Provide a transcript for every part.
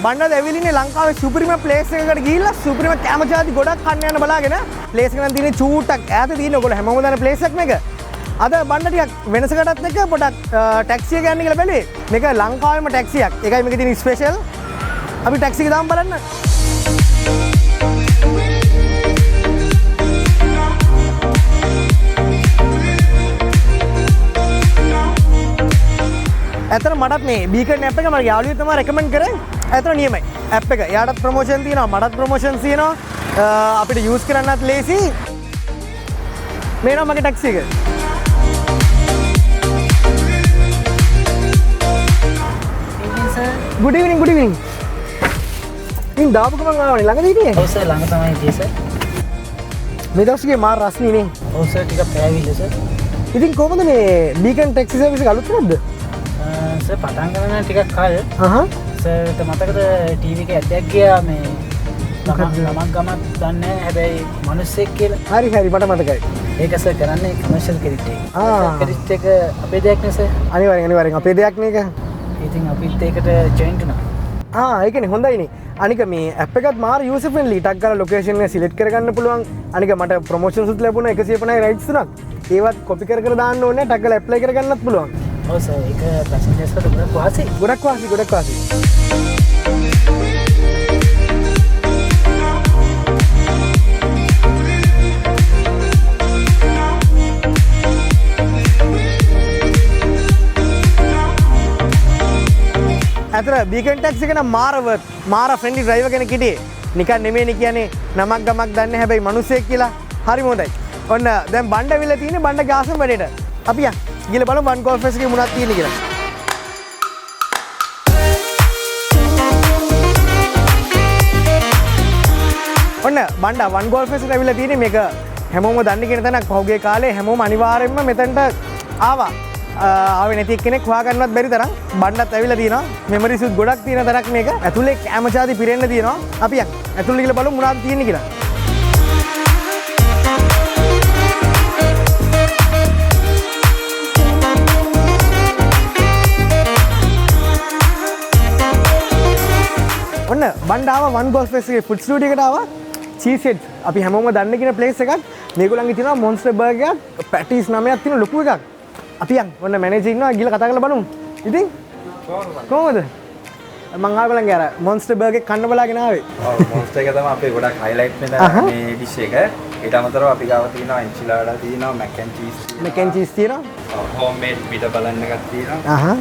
බණ්ඩාද ඇවිල්ලා ලංකාවේ සුපිරිම ප්ලේස් එකකට ගිහිල්ලා සුපිරිම කැම ජාති ගොඩක් කන්න යන බලාගෙන ප්ලේස් එක නම් තියෙන චූට්ටක් ඈත තියෙන ඔයගොල්ලෝ හැමෝම දන්න ප්ලේස් එකක් මේක. අද බණ්ඩා ටිකක් වෙනසකටත් එක පොඩක් ටැක්සි එක යන්න කියලා බැලුවේ. මේක ලංකාවේම ටැක්සියක්. ඒකයි මේකේ තියෙන ස්පෙෂල්. අපි ටැක්සි එක දාමු බලන්න. ඇත්තට මටත් මේ B.K app එක මගේ යාළුවෙක් තමයි රෙකමන්ඩ් කරේ. ඇත්තට නියමයි. app එක. එයාටත් ප්‍රොමෝෂන් තියෙනවා, මටත් ප්‍රොමෝෂන් තියෙනවා. අපිට යූස් කරන්නත් ලේසි. මේ නම් මගේ ටැක්සි එක. Good evening, good evening. ඉතින් දාපු ගමන් ආවනේ ළඟද හිටියේ? ඔව් සර් ළඟ තමයි හිටියේ සර්. මේ දවස්ගේ මාර රස්නේ නේ. ඔව් සර් ටිකක් පෑවිල්ල සර්. ඉතින් කොහොමද මේ B.K ටැක්සි සර්විස් එක අලුත් නැද්ද? සර් පටන් ගන්න ටිකක් කාලෙ. සර්ට මතකද ටීවී එකේ ඇටයක් ගියා මේ ළමක් ගමක් දන්නේ නැහැ හැබැයි මිනිස්සෙක් කියලා. හරි හරි මට මතකයි. ඒක සර් කරන්නේ කමර්ෂල් ක්‍රෙඩිට් එක. ක්‍රෙඩිට් එක අපේ දෙයක් නේ සර්. අනිවාර්යෙන් අපේ දෙයක් නේ ඒක. ඉතින් අපිත් ඒකට ජොයින්ට් වුණා. ඒකනේ හොඳයිනේ. අනික මේ ඇප් එකත් මාර යූසර් ෆ්‍රෙන්ඩ්ලි. ටක් ගාලා ලොකේෂන් එක සිලෙක්ට් කරගන්න පුළුවන්. අනික මට ප්‍රොමෝෂන්ස් උත් ලැබුණා 150 රයිඩ්ස් තුනක්. ඒවත් කොපි කර දාන්න ඕනේ. ටක් ගාලා ඇප්ලයි කරගන්නත් පුළුවන්. ඔව් සර් ඒක පැසෙන්ජර්ස්ට ගොඩක් වාසි. ගොඩක් වාසි. අතර B.K ටැක්සි එක නම් මාර ෆ්‍රෙන්ඩ්ලි ඩ්‍රයිවර් කෙනෙක් හිටියේ. නිකන් නෙමෙයිනේ කියන්නේ නමක් ගමක් දන්නේ හැබැයි මිනිස්සෙක් කියලා. හරිම හොඳයි. ඔන්න දැන් බණ්ඩ ඇවිල්ලා තියෙන්නේ බණ්ඩගේ ආසම වැඩේට. අපි යන් ගිහලා බලමු වන් ගෝල්ෆ් එකේ මොනවද තියෙන්නේ කියලා. ඔන්න බණ්ඩ වන් ගෝල්ෆ් එකේ ඇවිල්ලා තියෙන්නේ මේක හැමෝම දන්නේ කියන තැනක්. පහුගිය කාලේ හැමෝම අනිවාර්යෙන්ම මෙතනට ආවා. ආවේ නැති කෙනෙක් හොයාගන්නවත් බැරි තරම් බණ්ඩත් ඇවිල්ලා තියෙනවා. මෙමරිස් උත් ගොඩක් තියෙන තරක් මේක. ඇතුලේ කැම ජාති පිරෙන්න තියෙනවා. අපි යන් ඇතුලේ ගිහලා බලමු මොනවද තියෙන්නේ කියලා. ඔන්න බණ්ඩ ආවා වන් ගෝල්ෆ් එකේ ෆුඩ් ස්ටුඩියෝ එකට ආවා. චීස් හෙඩ්ස් අපි හැමෝම දන්න කියන ප්ලේස් එකක්. මේගොල්ලන්ගේ තියෙනවා මොන්ස්ටර් බර්ගර් එකක්, පැටිස් 9ක් තියෙන ලොකු එකක්. අපි යන් ඔන්න මැනේජර් ඉන්නවා ගිහලා කතා කරලා බලමු. ඉතින් කොහොමද? මං ආවලංගේ අර මොන්ස්ටර් බර්ගර් එක කන්න බලාගෙන ආවේ. ඔව් මොන්ස්ටර් එක තමයි අපේ ගොඩක් හයිලයිට් මේ ඩිෂ් එක. ඊට අමතරව අපි ගාව තියෙනවා එන්චිලාඩා තියෙනවා, මැක් ඇන් චීස් තියෙනවා. හෝම් මේඩ් පිට බලන්න එකක් තියෙනවා.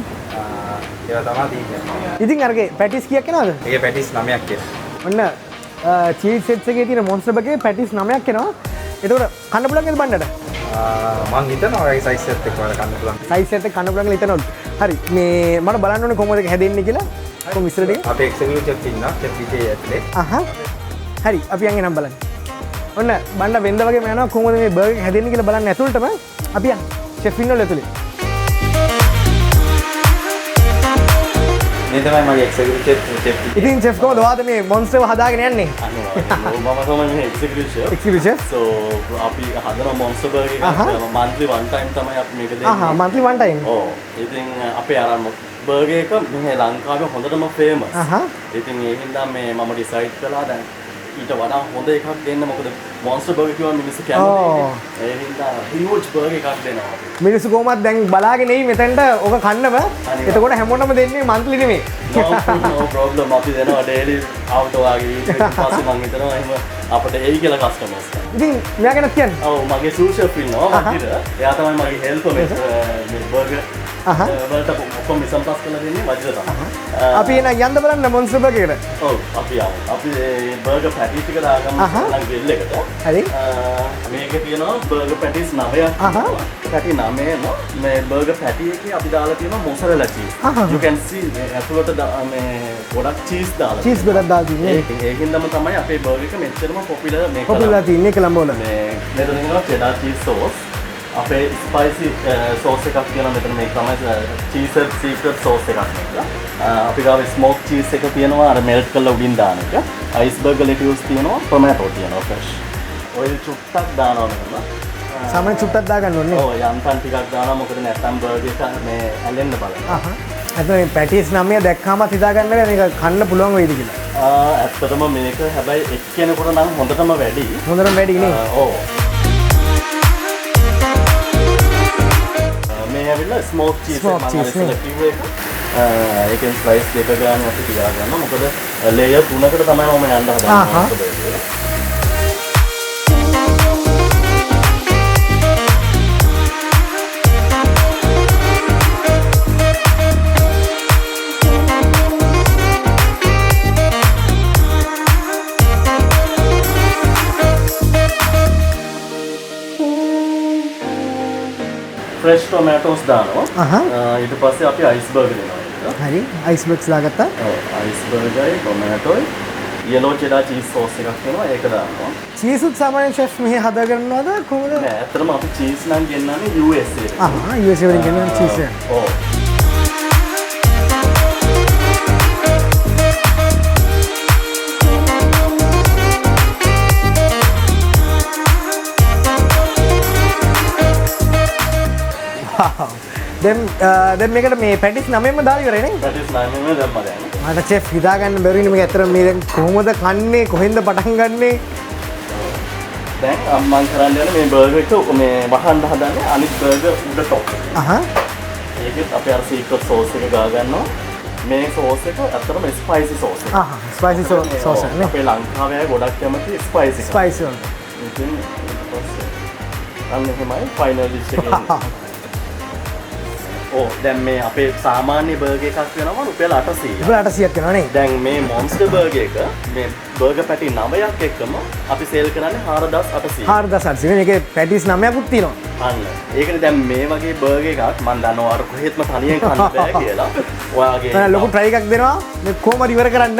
ඒවා තමයි තියෙන්නේ. ඉතින් අරගේ පැටිස් කීයක් එනවද? ඒකේ පැටිස් 9ක් එනවා. ඔන්න චීස් හෙඩ්ස් එකේ තියෙන මොන්ස්ටර් බර්ගර් එකේ පැටිස් 9ක් එනවා. ඒතකොට කන්න පුළුවන් නේද බණ්ඩට? මං හිතනවා ඔයගේ සයිස් එකත් එක්ක වල කන්න පුළුවන්. සයිස් එකත් එක්ක කන්න පුළුවන් කියලා හිතනවලු. හරි මේ මට බලන්න ඕනේ කොහොමද ඒක හැදෙන්නේ කියලා. කොහොම ඉස්සර ටික. අපේ එක්සිකියුටිව් චෙෆ් ඉන්නවා. චෙෆ් BK ඇතුලේ. හරි අපි යන් එනම් බලන්න. ඔන්න බණ්ඩ වෙන්ද වගේම යනවා කොහොමද මේ බර්ගර් එක හැදෙන්නේ කියලා බලන්න ඇතුළටම. අපි යන් චෙෆ් ඉන්නවලු ඇතුලේ. මේ තමයි මගේ එක්සිකියුටිව් චෙෆ්. ඉතින් චෙෆ් කොහොමද ඔයාද මේ මොන්ස්ටර් හදාගෙන යන්නේ? මම තමයි මේ එක්සිකියුටිව් ෂෙෆ්. So අපි හදන මොන්ස්ටර් බර්ගර් එක monthly one time තමයි අපි මේක දෙන්නේ. monthly one time. ඔව්. ඉතින් අපේ අර බර්ගර් එක මේ ලංකාවේ හොඳටම famous. ඉතින් ඒ හින්දා මේ මම decide කළා දැන් ඊට වඩා හොඳ එකක් දෙන්න. මොකද මොන්ස්ටර් බර්ගර් කියවම මිනිස්සු කැමතියි. ඒ හින්දා huge බර්ගර් එකක් දෙනවා. මිනිස්සු කොහොමද දැන් බලාගෙන ඉන්නේ මෙතෙන්ට ඔක කන්නම. එතකොට හැමෝටම දෙන්නේ monthly නෙමෙයි. No problem. අපි දෙනවා daily out වගේ. ඊට පස්සේ මම හිතනවා එහෙම අපිට එයි කියලා කස්ටමර්ස්. ඉතින් මෙයා ගැන කියන්න. ඔව් මගේ සූ ෂෙෆ් ඉන්නවා මන්දිර. එයා තමයි මගේ හෙල්පර් මේ බර්ගර් වලට ඔක්කොම මිසම්පස් කරලා දෙන්නේ මජ්ජ තමයි. අපි එන යන්න බලන්න මොන්ස්ටර් බර්ගර් එකට. ඔව් අපි යමු. අපි බර්ගර් පැටිස් ටික දාගමු ලං ග්‍රිල් එකට. හරි. මේකේ තියෙනවා බර්ගර් පැටිස් 9ක්. පැටි 9ම මේ බර්ගර් පැටි එකේ අපි දාලා තියෙනවා මොසරෙලා චීස්. You can see ඇතුළට මේ ගොඩක් චීස් දාලා. චීස් ගොඩක් දාලා තියෙන්නේ. ඒකින්දම තමයි අපේ බර්ගර් එක මෙච්චරම පොපියුලර් මේක. පොපියුලර් තියෙන්නේ කොළඹ වල. මේ මෙතන තියෙනවා cheddar cheese sauce. අපේ ස්පයිසි සෝස් එකක් තියෙනවා මෙතන මේක තමයි චීස් සීක්‍රට් සෝස් එකක් නේද. අපි ගාව ස්මෝක් චීස් එක තියෙනවා අර මෙල්ට් කරලා උඩින් දාන එක. අයිස්බර්ග් ලෙටියුස් තියෙනවා, ටොමැටෝ තියෙනවා ෆ්‍රෙෂ්. ඔය චුට්ටක් දානවා මෙතන. සාමාන්‍ය චුට්ටක් දාගන්න ඕනේ. ඔව් යන්තම් ටිකක් දානවා මොකද නැත්තම් බර්ගර් එක මේ ඇලෙන්න බලන්න. අද මේ පැටිස් නමිය දැක්කම හිතා ගන්න බෑ මේක කන්න පුළුවන් වෙයිද කියලා. ඇත්තටම මේක හැබැයි එක්කෙනෙකුට නම් හොඳටම වැඩි. හොඳටම වැඩි නේ. ඔව්. මේ ඇවිල්ලා ස්මෝක් චීස් එක මම ඉස්සෙල්ලා කිව්වේ එක. ඒකෙන් ස්ලයිස් දෙක ගන්න අපි තියා ගන්නවා. මොකද ලේයර් 3කට තමයි මම යන්න හදන්නේ. ෆ්‍රෙෂ් ටොමැටෝස් දානවා. ඊට පස්සේ අපි අයිස්බර්ග් දෙනවා. හරි අයිස්බර්ග්ස් දාගත්තා. ඔව් අයිස්බර්ගයි ටොමැටෝයි yellow cheddar cheese sauce එකක් වෙනවා ඒක දානවා. චීස් උත් සාමාන්‍ය ෂෙෆ් මෙහි හදාගන්නවද කොහොමද? නෑ ඇත්තටම අපි චීස් නම් ගෙන්නන්නේ USA එකට. USA වලින් ගෙන්නන චීස් එක. ඔව්. දැන් මේකට මේ පැටිස් 9ම දාලා ඉවරයි නේ? පැටිස් 9ම දැම්මා දැන්. මට චෙෆ් හිතා ගන්න බැරිනේ මේක ඇත්තට මේ දැන් කොහොමද කන්නේ කොහෙන්ද පටන් ගන්නෙ? දැන් මම කරන්න යන්නේ මේ බර්ගර් එක මේ වහන්න හදන්නේ අනිත් බර්ගර් උඩ ටොප්. ඒකෙත් අපි අර සීක්‍රට් සෝස් එක ගා ගන්නවා. මේ සෝස් එක ඇත්තටම ස්පයිසි සෝස් එක. ස්පයිසි සෝස් එක නේ. අපේ ලංකාවේ අය ගොඩක් කැමති ස්පයිසි. ස්පයිසි වල. ඉතින් අන්න එහෙමයි ෆයිනල් ඩිෂ් එකේ. දැන් මේ අපේ සාමාන්‍ය බර්ගර් එකක් වෙනවා රුපියල් 800. රුපියල් 800ක් වෙනවා නේ. දැන් මේ මොන්ස්ටර් බර්ගර් එක මේ බර්ගර් පැටි 9ක් එක්කම අපි සේල් කරන්නේ 4800. 4800. මේකේ පැටිස් 9කුත් තියෙනවා. අන්න. ඒකනේ දැන් මේ වගේ බර්ගර් එකක් මම දන්නවා අර කොහෙත්ම තනියෙන් කන්න බෑ කියලා. ඔයාගේ ලොකු try එකක් දෙනවා. මේ කොහොමද ඉවර කරන්න?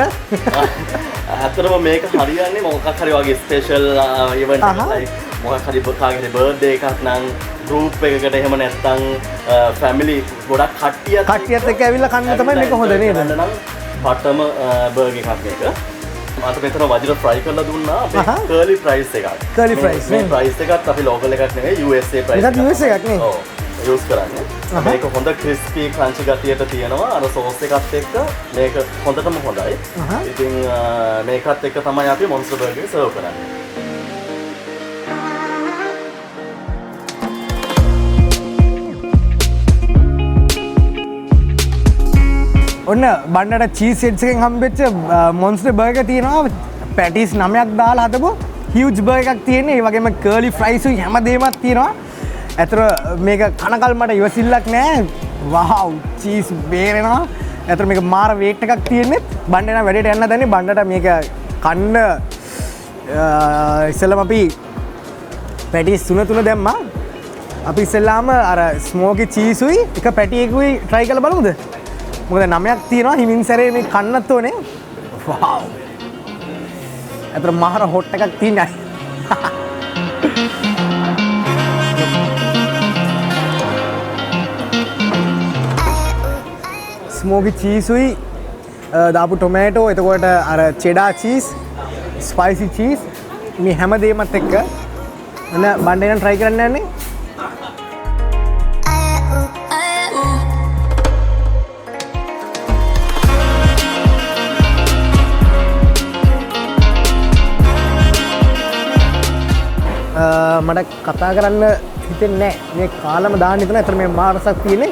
ඇත්තටම මේක හරියන්නේ මොකක් හරි වගේ ස්පෙෂල් ඉවෙන්ට් එකක් මොකක් හරි කාගේ බර්ත්ඩේ එකක් නම් ගෲප් එකකට එහෙම නැත්නම් ෆැමිලි ගොඩක් කට්ටියත් එක්ක ඇවිල්ලා කන්න තමයි මේක හොඳ නේද? නම් පටම බර්ගර් එකක් මේක. අත මෙතන වජිර ෆ්‍රයි කරලා දුන්නා අපේ කර්ලි ප්‍රයිස් එකක්. කර්ලි ප්‍රයිස් මේ ප්‍රයිස් එකත් අපි ලෝකල් එකක් නෙවෙයි USA ප්‍රයිස්. එකක් USA එකක් නේ. ඔව්. යූස් කරන්නේ. මේක හොඳ ක්‍රිස්පි ක්‍රන්චි ගතියට තියෙනවා. අර සෝස් එකත් එක්ක මේක හොඳටම හොඳයි. ඉතින් මේකත් එක්ක තමයි අපි මොන්ස්ටර් බර්ගර් එක සර්ව් කරන්නේ. ඔන්න බණ්ඩට චීස් සෙට්ස් එකෙන් හම්බෙච්ච මොන්ස්ටර් බර්ගර් තියෙනවා. පැටිස් 9ක් දාලා හදපු හියුජ් බර්ගර් එකක් තියෙන්නේ. ඒ වගේම කර්ලි ෆ්‍රයිස් උයි හැමදේමත් තියෙනවා. ඇතර මේක කනකල් මට ඉවසිල්ලක් නෑ. වව් චීස් බේරෙනවා. ඇතර මේක මාර වේට් එකක් තියෙන්නේ. බණ්ඩේ නම් වැඩේට යන්න හදන්නේ. බණ්ඩට මේක කන්න ඉස්සෙල්ලාම අපි පැටිස් තුන දැම්මා. අපි ඉස්සෙල්ලාම අර ස්මෝකි චීස් උයි එක පැටියකුයි try කරලා බලමුද? මොකද 9ක් තියෙනවා හිමින් සැරේ මේ කන්නත් ඕනේ. වව්. ඇතර මාර හොට් එකක් තියෙනවා. ස්මෝකි චීස් උයි දාපු ටොමැටෝ එතකොට අර චෙඩා චීස් ස්පයිසි චීස් මේ හැමදේමත් එක්ක එන බණ්ඩේ නම් try කරන්න යන්නේ. මට කතා කරන්න හිතෙන්නේ නැහැ. මේ කාලම දාන්න හිතන. ඇත්තට මේ මාරසක් තියෙන්නේ.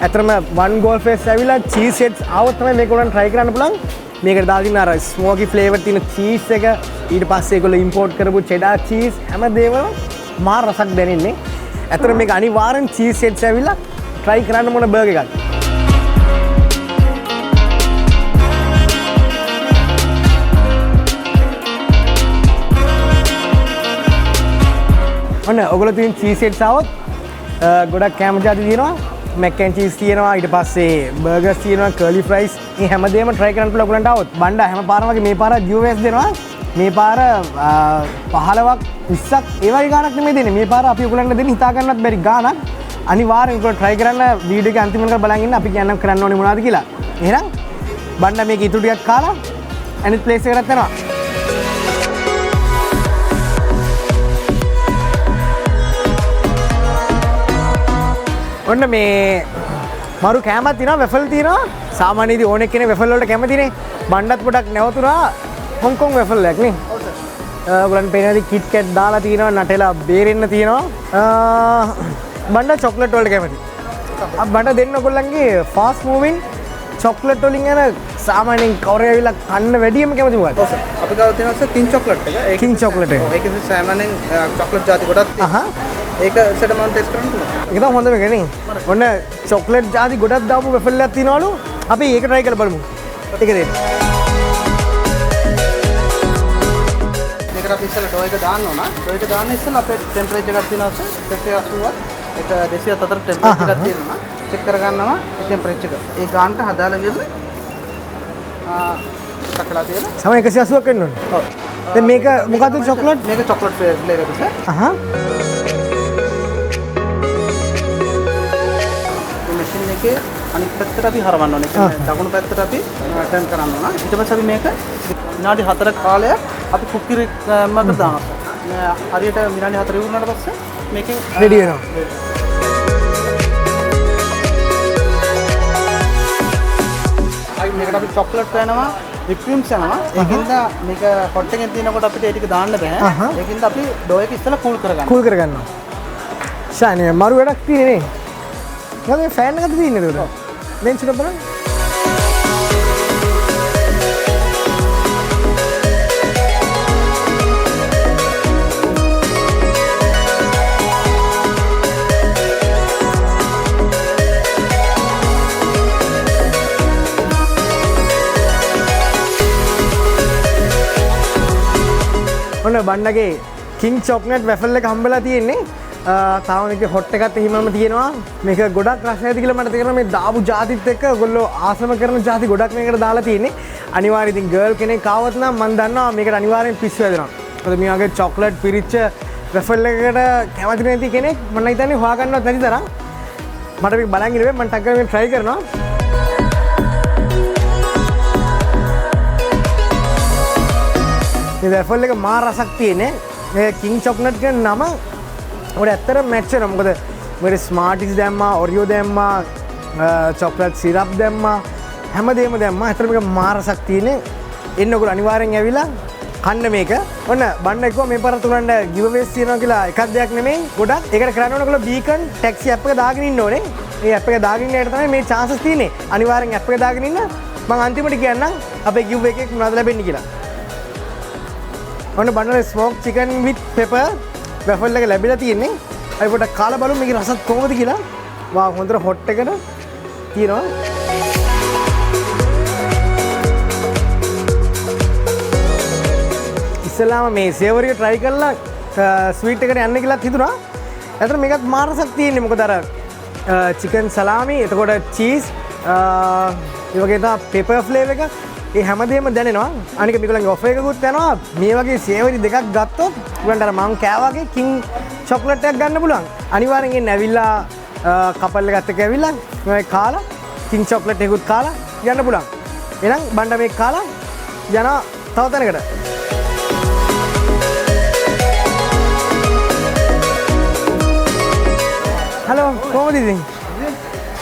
ඇත්තටම one goal face ඇවිල්ලා cheese sets ආවොත් තමයි මේක උනන් try කරන්න පුළුවන්. මේකට දාලා තියෙන අර smoky flavor තියෙන cheese එක ඊට පස්සේ ඒගොල්ලෝ import කරපු cheddar cheese හැමදේම මාර රසක් දැනෙන්නේ. ඇත්තට මේක අනිවාර්යෙන් cheese sets ඇවිල්ලා try කරන්න මොන burger එකක්. ඔන්න ඔයගොල්ලෝ තියෙන cheese sets ආවොත් ගොඩක් කැම જાති තියෙනවා. mac and cheese තියෙනවා. ඊට පස්සේ burgers තියෙනවා, curly fries. මේ හැමදේම try කරන්න පුළුවන් ඔයගොල්ලන්ට આવොත්. බණ්ඩා හැම පාරම වගේ මේ පාර US දෙනවා. මේ පාර 15ක් 20ක් ඒ වගේ ගාණක් නෙමෙයි දෙන්නේ. මේ පාර අපි ඔයගොල්ලන්ට දෙන්නේ හිතා ගන්නත් බැරි ගාණක්. අනිවාර්යෙන් ඔයගොල්ලෝ try කරන්න වීඩියෝ එක අන්තිම වෙනකන් බලන් ඉන්න. අපි කියන්නම් කරන්න ඕනේ මොනවද කියලා. එහෙනම් බණ්ඩා මේක ඉතුරු ටිකක් කාලා අනිත් ප්ලේස් එකකට යනවා. ඔන්න මේ මරු කෑමක් තියෙනවා වැෆල් තියෙනවා සාමාන්‍යයෙන් ඕනෙක් කෙනෙක් වැෆල් වලට කැමතිනේ බණ්ඩත් පොඩක් නැවතුනා හොංකොං වැෆල් එකක් නේ ඔයගොල්ලන් පේනවාද කිට් කැට් දාලා තියෙනවා නටෙලා බේරෙන්න තියෙනවා බණ්ඩ චොක්ලට් වලට කැමති බණ්ඩ දෙන්න ඔයගොල්ලන්ගේ ෆාස්ට් මූවින් චොක්ලට් වලින් යන සාමාන්‍යයෙන් කවුරු ඇවිල්ලා කන්න වැඩියම කැමති මොකක්ද අපි ගාව තියෙනවා කිං චොක්ලට් එක කිං චොක්ලට් එක ඒක සාමාන්‍යයෙන් චොක්ලට් ಜಾති ගොඩක් තියෙනවා ඒක සෙට මම ටෙස්ට් කරන්න පුළුවන් ඒක තමයි හොඳම එක නේ ඔන්න චොක්ලට් ಜಾති ගොඩක් දාපු වැෆල් එකක් තියෙනවලු අපි ඒක try කරලා බලමු ඒක දෙන්න මේකට අපි ඉස්සෙල්ලා ඩෝ එක දාන්න ඕන ඩෝ එක දාන්න ඉස්සෙල්ලා අපේ ටෙම්පරේචර් එකක් තියෙනවා සෙට් 180ක් ඒක 204 ටෙම්පරේචර් එකක් තියෙනවා චෙක් කරගන්නවා ටෙම්පරේචර් එක ඒ ගානට හදාලා ගියොත් සකලා තියෙනවා සම 180ක් වෙන්න ඕනේ ඔව් දැන් මේක මොකද්ද චොක්ලට් මේක චොක්ලට් ෆ්ලේවර් එක සර් මැෂින් එකේ අනිත් පැත්තට අපි හරවන්න ඕනේ. දකුණු පැත්තට අපි ටර්න් කරන්න ඕන. ඊට පස්සේ අපි මේක විනාඩි 4ක කාලයක් අපි කුක්කිරි මකට දානවා. හරියට විනාඩි 4 ඉවරනට පස්සේ මේකෙන් රෙඩි වෙනවා. මේකට අපි චොක්ලට් වෙනවා, whipped creams යනවා. ඒකින්ද මේක හොට් එකෙන් තියෙනකොට අපිට ඒ ටික දාන්න බෑ. ඒකින්ද අපි ඩෝ එක ඉස්සෙල්ලා කූල් කරගන්නවා. කූල් කරගන්නවා. ෂානේ මරු වැඩක් තියෙන්නේ නේ. මොකද ෆෑන් එකද තියෙන්නේ ඒක? දැන් චුට්ටක් බලන්න. ඔන්න බණ්ඩගේ කිං චොක්ලට් වැෆල් එක හම්බෙලා තියෙන්නේ. තාම මේක හොට් එකත් එහෙමම තියෙනවා. මේක ගොඩක් රස ඇති කියලා මට තේරෙනවා මේ දාපු ජාතිත් එක්ක ඔයගොල්ලෝ ආසම කරන ජාති ගොඩක් මේකට දාලා තියෙන්නේ. අනිවාර්යයෙන් ඉතින් ගර්ල් කෙනෙක් ආවොත් නම් මම දන්නවා මේකට අනිවාර්යෙන් පිස්සු වැදෙනවා. මොකද මේ වගේ චොක්ලට් පිරිච්ච වැෆල් එකකට කැමති නැති කෙනෙක් මම හිතන්නේ හොයාගන්නවත් නැති තරම්. මට මේක බලන් ඉන්නේ මම ටක් කරගෙන try කරනවා. මේ වැෆල් එක මා රසක් තියෙන්නේ. මේ කිං චොක්ලට් කියන නම ඔකට ඇත්තටම මැච් වෙනවා. මොකද මේක ස්මාර්ටිස් දැම්මා, ඔරියෝ දැම්මා, චොක්ලට් සිරප් දැම්මා, හැමදේම දැම්මා. ඇත්තටම මේක මා රසක් තියෙන්නේ. එන්න ඔයගොල්ලෝ අනිවාර්යෙන් ඇවිල්ලා කන්න මේක. ඔන්න බණ්ඩ එක්කෝ මේ පාර තුනන්න ගිව්අවේස් තියෙනවා කියලා එකක් දෙයක් නෙමෙයි. ගොඩක්. ඒකට කරන්න ඕන ඔයගොල්ලෝ BCON ටැක්සි ඇප් එක දාගෙන ඉන්න ඕනේ. මේ ඇප් එක දාගෙන ඉන්නකොට තමයි මේ chances තියෙන්නේ. අනිවාර්යෙන් ඇප් එක දාගෙන ඉන්න. මම අන්තිමට කියන්නම් අපේ ගිව් එකේ මොනවද ලැබෙන්නේ කියලා. ඔන්න බණ්ඩේ ස්මෝක් චිකන් විත් පෙපර් වැෆල් එක ලැබිලා තියෙන්නේ. අපි පොඩ්ඩක් කාලා බලමු මේකේ රසත් කොහොමද කියලා. වා හොඳට හොට් එකට තියෙනවා. ඉස්සෙල්ලාම මේ සේවරි එක try කරලා ස්වීට් එකට යන්න කියලාත් හිතුණා. ඇත්තට මේකත් මාර රසක් තියෙන්නේ. මොකද අර චිකන් සලාමි, එතකොට චීස්, ඒ වගේ තමයි පෙපර් ෆ්ලේවර් එක. ඒ හැමදේම දැනෙනවා. අනික මේගොල්ලන්ගේ ඔෆර් එකකුත් යනවා. මේ වගේ සේවරි දෙකක් ගත්තොත් උගලන්ට අර මං කෑවා වගේ කිං චොක්ලට් එකක් ගන්න පුළුවන්. අනිවාර්යෙන් එන්න ඇවිල්ලා කපල් එකත් එක්ක ඇවිල්ලා මේ කාලා කිං චොක්ලට් එකකුත් කාලා යන්න පුළුවන්. එහෙනම් බණ්ඩ මේක කාලා යනවා තව තැනකට. හලෝ කොහොමද ඉතින්?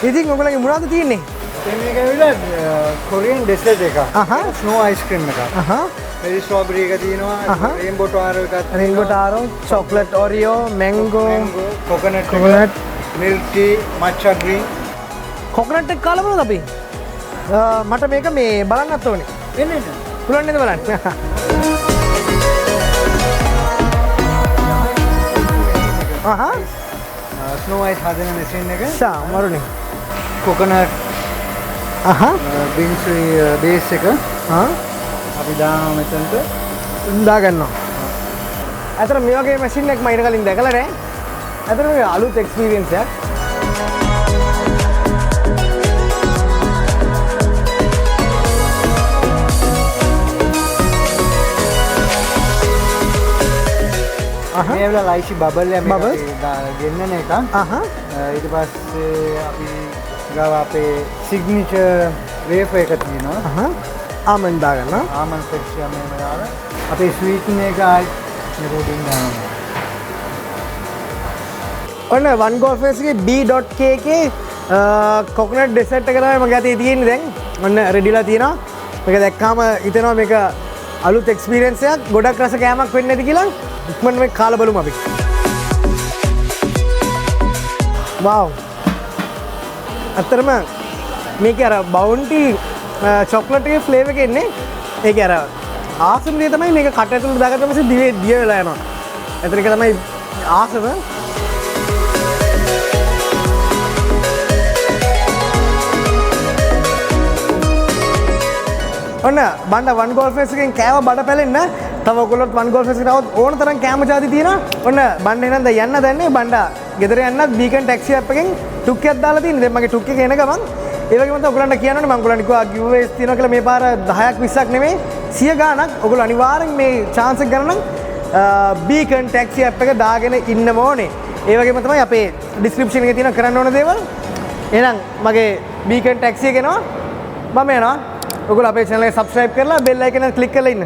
ඉතින් ඔයගොල්ලන්ගේ මොනවද තියෙන්නේ? මේක ඇවිල්ලා කොරියන් ඩෙසර්ට් එක. ස්නෝ අයිස්ක්‍රීම් එක. මේ ස්ට්‍රෝබෙරි එක තියෙනවා, රේන්බෝ ටාරෝ එකක්. Rainbow taro, chocolate Oreo, mango, coconut, milk tea, matcha green. Coconut එක කාලා බලමු අපි. මට මේක මේ බලන්නත් ඕනේ. එන්න. පුළුවන් නේද බලන්න? ස්නෝ අයිස් හදන මැෂින් එක. මරුනේ. කොකනට් බින්සි බේස් එක අපි දානවා මෙතනට දාගන්නවා. අතන මේ වගේ මැෂින් එකක් මම ඊට කලින් දැකලා නැහැ. අතන මේ අලුත් එක්ස්පීරියන්ස් එකක්. මේ වල ලයිසි බබල් එක ගෙන්නන එක. ඊට පස්සේ අපි ගාව අපේ සිග්නිචර් වේෆර් එක තියෙනවා. ආමන්ඩ් දාගන්න. ආමන්ඩ් සෙක්ෂන් මේව දාලා අපේ ස්වීට්නර් එක ආයි රෝටින් දානවා. ඔන්න වන් ගෝල්ෆර්ස් එකේ B.K කොකනට් ඩෙසර්ට් එක තමයි මගේ අතේ තියෙන්නේ දැන්. ඔන්න රෙඩිලා තියෙනවා. මේක දැක්කාම හිතෙනවා මේක අලුත් එක්ස්පීරියන්ස් එකක්. ගොඩක් රස කෑමක් වෙන්නේ නැති කියලා. ඉක්මනට මේක කාලා බලමු අපි. වව්. අතරම මේකේ අර බවුන්ටි චොක්ලට් එකේ ෆ්ලේවර් එක එන්නේ. ඒකේ අර ආසම දේ තමයි මේක කට ඇතුළට දාගත්ත පස්සේ දිය වෙලා යනවා. එතන එක තමයි ආසම. ඔන්න බණ්ඩා වන් ගෝල් ෆේස් එකෙන් කෑව බඩ පැලෙන්න. තව ඔයගොල්ලොත් වන් ගෝල් ෆේස් එකට આવොත් ඕන තරම් කෑම ಜಾති තියෙනවා. ඔන්න බණ්ඩා එහෙනම් දැන් යන්න දැන්නේ බණ්ඩා ගෙදර යන්නත් BCON ටැක්සි ඇප් එකෙන් ටුක්කයක් දාලා තියෙනවා. දැන් මගේ ටුක් එක එන ගමන් ඒ වගේම තමයි ඔයගොල්ලන්ට කියන්න ඕනේ මම ඔයගොල්ලන්ට කිව්වා ගිව්වේස් තියෙනවා කියලා මේ පාර 10ක් 20ක් නෙමෙයි 100 ගාණක් ඔයගොල්ලෝ අනිවාර්යෙන් මේ chance එක ගන්න නම් BCON ටැක්සි ඇප් එක දාගෙන ඉන්න ඕනේ. ඒ වගේම තමයි අපේ description එකේ තියෙන කරන්න ඕන දේවල්. එහෙනම් මගේ BCON ටැක්සි එක එනවා. මම යනවා. ඔයගොල්ලෝ අපේ channel එක subscribe කරලා bell icon එක click කරලා ඉන්න.